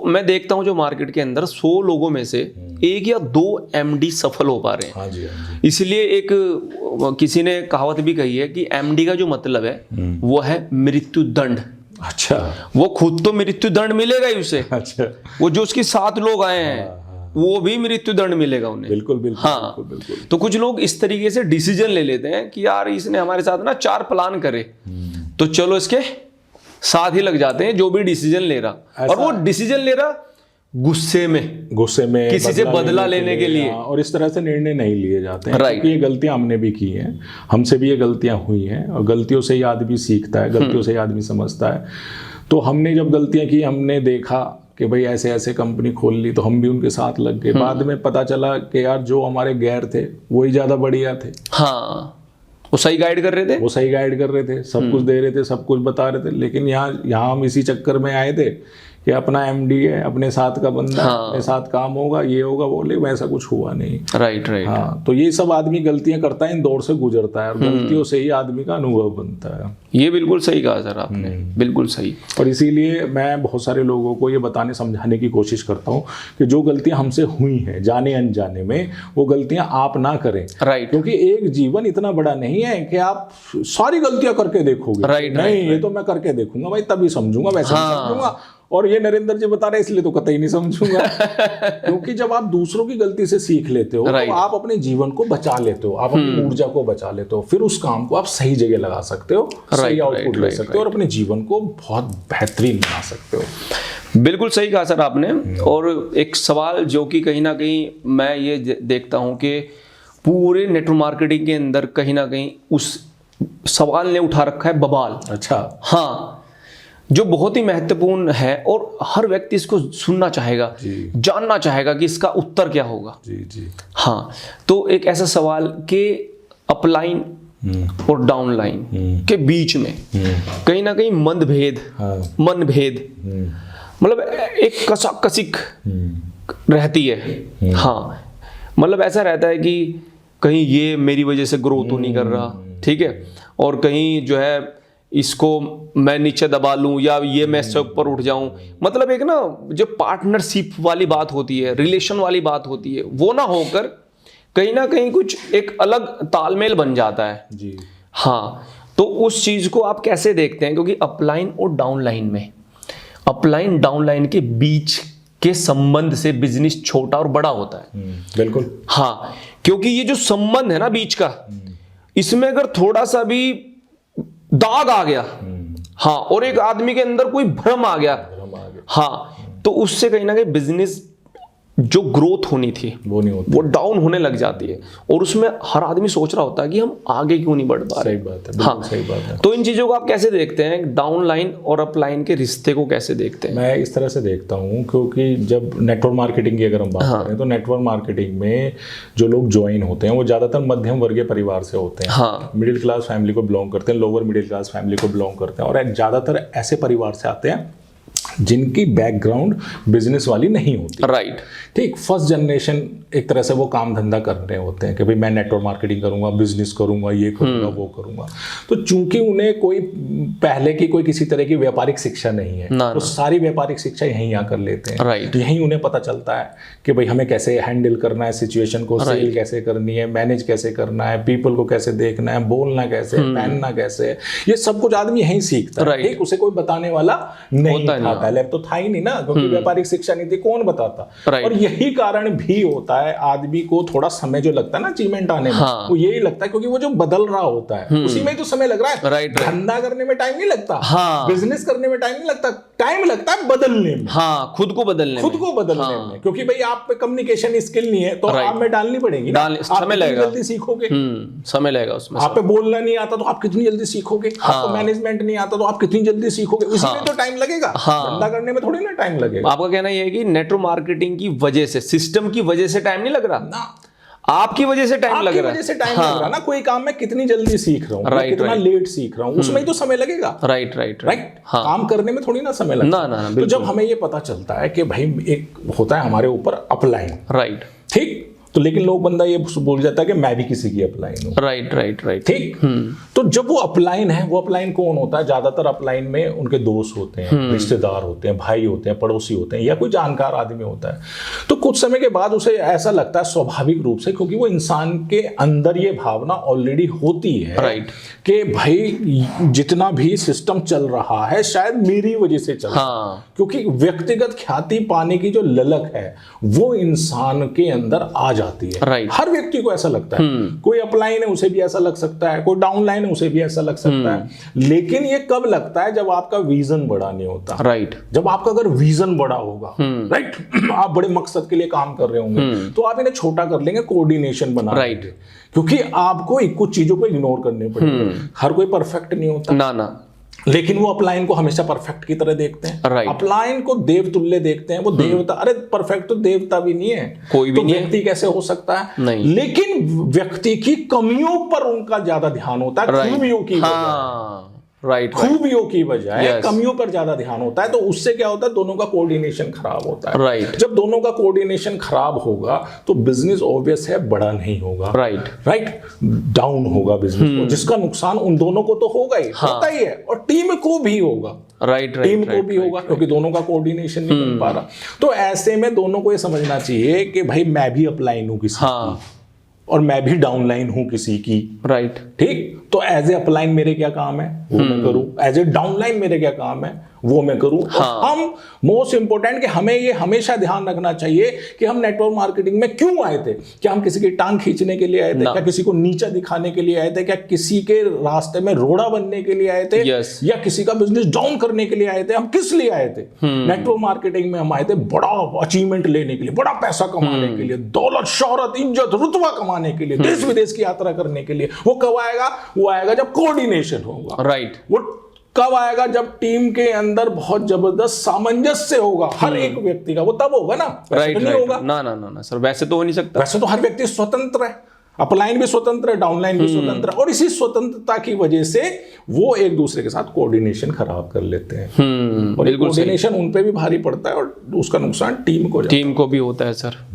मैं देखता हूं जो मार्केट के अंदर 100 लोगों में से 1 या 2 एमडी सफल हो पा रहे हैं। हाँ जी, हाँ जी। इसलिए एक किसी ने कहावत भी कही है कि एमडी का जो मतलब है वो है मृत्यु दंड। अच्छा, वो खुद तो मृत्यु दंड मिलेगा ही उसे, अच्छा, वो जो उसके 7 लोग आए हैं वो भी मृत्यु दंड मिलेगा उन्हें। बिल्कुल बिल्कुल, हाँ, बिल्कुल बिल्कुल। तो कुछ लोग इस तरीके से डिसीजन ले लेते हैं कि यार इसने हमारे साथ ना 4 प्लान करे तो चलो इसके साथ ही लग जाते हैं जो भी डिसीजन ले रहा, और वो डिसीजन ले रहा गुस्से में किसी से बदला लेने के लिए। और इस तरह से निर्णय नहीं लिए जाते हैं, राइट। क्योंकि ये गलतियां हमने भी की हैं, हमसे भी ये गलतियां हुई हैं, और गलतियों से ही आदमी सीखता है, गलतियों से ही आदमी समझता है। तो हमने जब गलतियां की, हमने देखा कि भाई ऐसे ऐसे कंपनी खोल ली, तो हम भी उनके साथ लग गए। बाद में पता चला कि यार जो हमारे गैर थे वही ज्यादा बढ़िया थे। हाँ, वो सही गाइड कर रहे थे, वो सही गाइड कर रहे थे, सब कुछ दे रहे थे, सब कुछ बता रहे थे। लेकिन यहाँ हम इसी चक्कर में आए थे कि अपना एमडी है, अपने साथ का बंदा, अपने साथ काम होगा, ये होगा, वो ले, वैसा कुछ हुआ नहीं। Right right. हाँ, तो ये सब आदमी गलतियां करता है, इन दौर से गुजरता है, और गलतियों से ही आदमी का अनुभव बनता है। ये बिल्कुल सही कहा सर आपने, बिल्कुल सही। और इसीलिए मैं बहुत सारे लोगों को ये बताने समझाने की कोशिश करता हूँ कि जो गलतियां हमसे हुई हैं जाने अनजाने में, वो गलतियां आप ना करें। राइट। क्योंकि एक जीवन इतना बड़ा नहीं है कि आप सारी गलतियां करके देखोगे। राइट, नहीं, ये तो मैं करके देखूंगा भाई, तभी समझूंगा, वैसे नहीं समझूंगा। और ये नरेंद्र जी बता रहे इसलिए तो कतई नहीं समझूंगा। क्योंकि जब आप दूसरों की गलती से सीख लेते हो, तो आप अपने जीवन को बचा लेते हो, आप अपनी ऊर्जा को बचा लेते हो, फिर उस काम को आप सही जगह लगा सकते हो, सही आउटपुट ले सकते हो, और अपने जीवन को बहुत बेहतरीन बना सकते हो। बिल्कुल सही कहा सर आपने। और एक सवाल जो कि कहीं ना कहीं मैं ये देखता हूं कि पूरे नेटवर्क मार्केटिंग के अंदर कहीं ना कहीं उस सवाल ने उठा रखा है, बवाल। अच्छा। हाँ, जो बहुत ही महत्वपूर्ण है और हर व्यक्ति इसको सुनना चाहेगा, जानना चाहेगा कि इसका उत्तर क्या होगा। जी जी। हाँ, तो एक ऐसा सवाल कि अपलाइन और डाउनलाइन के बीच में कहीं ना कहीं मनभेद, मतलब एक कसाकसिक रहती है। हाँ, मतलब ऐसा रहता है कि कहीं ये मेरी वजह से ग्रोथ तो नहीं कर रहा, ठीक है, और कहीं जो है इसको मैं नीचे दबा लूं, या ये मैं इससे ऊपर उठ जाऊं। मतलब एक ना जो पार्टनरशिप वाली बात होती है, रिलेशन वाली बात होती है, वो ना होकर कहीं ना कहीं कुछ एक अलग तालमेल बन जाता है। जी। हाँ, तो उस चीज को आप कैसे देखते हैं? क्योंकि अपलाइन और डाउनलाइन में, अपलाइन डाउनलाइन के बीच के संबंध से बिजनेस छोटा और बड़ा होता है। बिल्कुल। हाँ, क्योंकि ये जो संबंध है ना बीच का, इसमें अगर थोड़ा सा भी दाग आ गया, हाँ, और एक आदमी के अंदर कोई भ्रम आ गया, हाँ, तो उससे कहीं ना कहीं बिजनेस जो ग्रोथ होनी थी वो नहीं होती, वो डाउन होने लग जाती है। और उसमें हर आदमी सोच रहा होता है कि हम आगे क्यों नहीं बढ़ पा रहे। सही बात है, हाँ, सही बात है। तो इन चीजों को आप कैसे देखते हैं? डाउनलाइन और अपलाइन के रिश्ते को कैसे देखते हैं? मैं इस तरह से देखता हूँ, क्योंकि जब नेटवर्क मार्केटिंग की अगर हम बात करें, तो नेटवर्क मार्केटिंग में जो लोग ज्वाइन होते हैं वो ज्यादातर मध्यम वर्गीय परिवार से होते हैं। हाँ, मिडिल क्लास फैमिली को बिलोंग करते हैं, लोअर मिडिल क्लास फैमिली को बिलोंग करते हैं, और ज्यादातर ऐसे परिवार से आते हैं जिनकी बैकग्राउंड बिजनेस वाली नहीं होती। राइट। ठीक, फर्स्ट जनरेशन एक तरह से वो काम धंधा कर रहे होते हैं कि भाई मैं नेटवर्क मार्केटिंग करूंगा, बिजनेस करूंगा, ये करूंगा, वो करूंगा। तो चूंकि उन्हें कोई पहले की कोई किसी तरह की व्यापारिक शिक्षा नहीं है, तो सारी व्यापारिक शिक्षा यहीं आकर लेते हैं। राइट। यहीं उन्हें पता चलता है कि भाई हमें कैसे हैंडल करना है सिचुएशन को, सेल कैसे करनी है, मैनेज कैसे करना है, पीपल को कैसे देखना है, बोलना कैसे, पहनना कैसे, ये सब कुछ आदमी यहीं सीखता है। ठीक, उसे कोई बताने वाला नहीं था, पहले तो था ही नहीं ना, क्योंकि व्यापारिक शिक्षा नहीं थी, कौन बताता। और यही कारण भी होता है आदमी को थोड़ा समय जो लगता है ना अचीवमेंट आने में, वो यही लगता है क्योंकि वो जो बदल रहा होता है उसी में तो समय लग रहा है। धंधा करने में टाइम नहीं लगता, बिजनेस करने में टाइम नहीं लगता, टाइम लगता है बदलने में। हाँ, खुद को बदलने में, क्योंकि भाई आप पे कम्युनिकेशन स्किल नहीं है तो आप में डालनी पड़ेगी, समय लगेगा, जल्दी सीखोगे, समय लगेगा उसमें। आप पे बोलना नहीं आता तो आप कितनी जल्दी सीखोगे, आपको मैनेजमेंट नहीं आता तो आप कितनी जल्दी सीखोगे, उसी में तो टाइम लगेगा, धंधा करने में थोड़ी ना टाइम लगेगा। आपका कहना यह है कि नेटवर्क मार्केटिंग की वजह से, सिस्टम की वजह से टाइम नहीं लग रहा ना, आपकी वजह से टाइम लग रहा है। टाइम लग रहा ना, कोई काम मैं कितनी जल्दी सीख रहा हूँ, कितना लेट सीख रहा हूँ, उसमें ही तो समय लगेगा। राइट। काम करने में थोड़ी ना समय लगता ना। तो जब हमें ये पता चलता है कि भाई एक होता है हमारे ऊपर अपलाइन, राइट, ठीक, तो लेकिन लोग बंदा ये बोल जाता है कि मैं भी किसी की अपलाइन हूँ। Right right right. ठीक। तो जब वो अपलाइन है, वो अपलाइन कौन होता है? ज्यादातर अपलाइन में उनके दोस्त होते हैं, रिश्तेदार होते हैं, भाई होते हैं, पड़ोसी होते हैं, या कोई जानकार आदमी होता है। तो कुछ समय के बाद उसे ऐसा लगता है स्वाभाविक रूप से, क्योंकि वो इंसान के अंदर ये भावना ऑलरेडी होती है राइट कि भाई जितना भी सिस्टम चल रहा है शायद मेरी वजह से चल रहा है। क्योंकि व्यक्तिगत ख्याति पाने की जो ललक है वो इंसान के अंदर आ जाती है। हर व्यक्ति को ऐसा लगता है। कोई अपलाइन है उसे भी ऐसा लग सकता है, कोई डाउनलाइन है उसे भी ऐसा लग सकता है। लेकिन ये कब लगता है? जब आपका विजन बड़ा नहीं होता। राइट। जब आपका अगर विजन बड़ा होगा, राइट, आप बड़े मकसद के लिए काम कर रहे होंगे, तो आप इन्हें छोटा कर लेंगे, कोऑर्डिनेशन बना लेंगे। क्योंकि आपको कुछ चीजों को इग्नोर करने पड़ेंगे। हर कोई परफेक्ट नहीं होता ना। लेकिन वो अपलाइन को हमेशा परफेक्ट की तरह देखते हैं। अपलाइन को देवतुल्य देखते हैं। वो देवता, अरे परफेक्ट तो देवता भी नहीं है, कोई भी तो नहीं व्यक्ति कैसे हो सकता है? नहीं। लेकिन व्यक्ति की कमियों पर उनका ज्यादा ध्यान होता है, खूबियों की खूबियों की बजाय कमियों पर ज्यादा ध्यान होता है। तो उससे क्या होता है? दोनों का कोऑर्डिनेशन खराब होता है। जब दोनों का कोऑर्डिनेशन खराब होगा तो बिजनेस ऑब्वियस है बड़ा नहीं होगा। राइट, डाउन होगा बिजनेस, जिसका नुकसान उन दोनों को तो होगा ही, होता ही है, और टीम को भी होगा। टीम को भी होगा, क्योंकि दोनों का कोऑर्डिनेशन नहीं बन पा रहा। तो ऐसे में दोनों को ये समझना चाहिए कि भाई मैं भी अपलाइन हूं किसी की, और मैं भी डाउनलाइन हूं किसी की। राइट। ठीक। तो एज ए अपलाइन मेरे क्या काम है वो मैं करूं, एज ए डाउनलाइन मेरे क्या काम है वो मैं करूं। और हम मोस्ट इंपोर्टेंट कि हमें ये हमेशा ध्यान रखना चाहिए कि हम नेटवर्क मार्केटिंग में क्यों आए थे। क्या हम किसी की टांग खींचने के लिए आए थे? क्या किसी को नीचा दिखाने के लिए आए थे? क्या किसी के रास्ते में रोड़ा बनने के लिए आए थे? या किसी का बिजनेस डाउन करने के लिए आए थे? हम किस लिए आए थे? नेटवर्क मार्केटिंग में हम आए थे बड़ा अचीवमेंट लेने के लिए, बड़ा पैसा कमाने के लिए, दौलत, शोहरत, इज्जत, रुतबा कमाने के लिए, देश विदेश की यात्रा करने के लिए। वो कब आएगा? वो आएगा जब कोऑर्डिनेशन होगा। राइट। वो कब आएगा? जब टीम के अंदर बहुत जबरदस्त सामंजस्य होगा हर एक व्यक्ति का, वो तब होगा ना। राइट। नहीं होगा ना सर, वैसे तो हो नहीं सकता। वैसे तो हर व्यक्ति स्वतंत्र है, अपलाइन भी स्वतंत्र है, डाउनलाइन भी स्वतंत्र है, और इसी स्वतंत्रता की वजह से वो एक दूसरे के साथ कोऑर्डिनेशन खराब कर लेते हैं। और कोऑर्डिनेशन उन पे भी भारी पड़ता है, और उसका नुकसान टीम को भी होता है सर।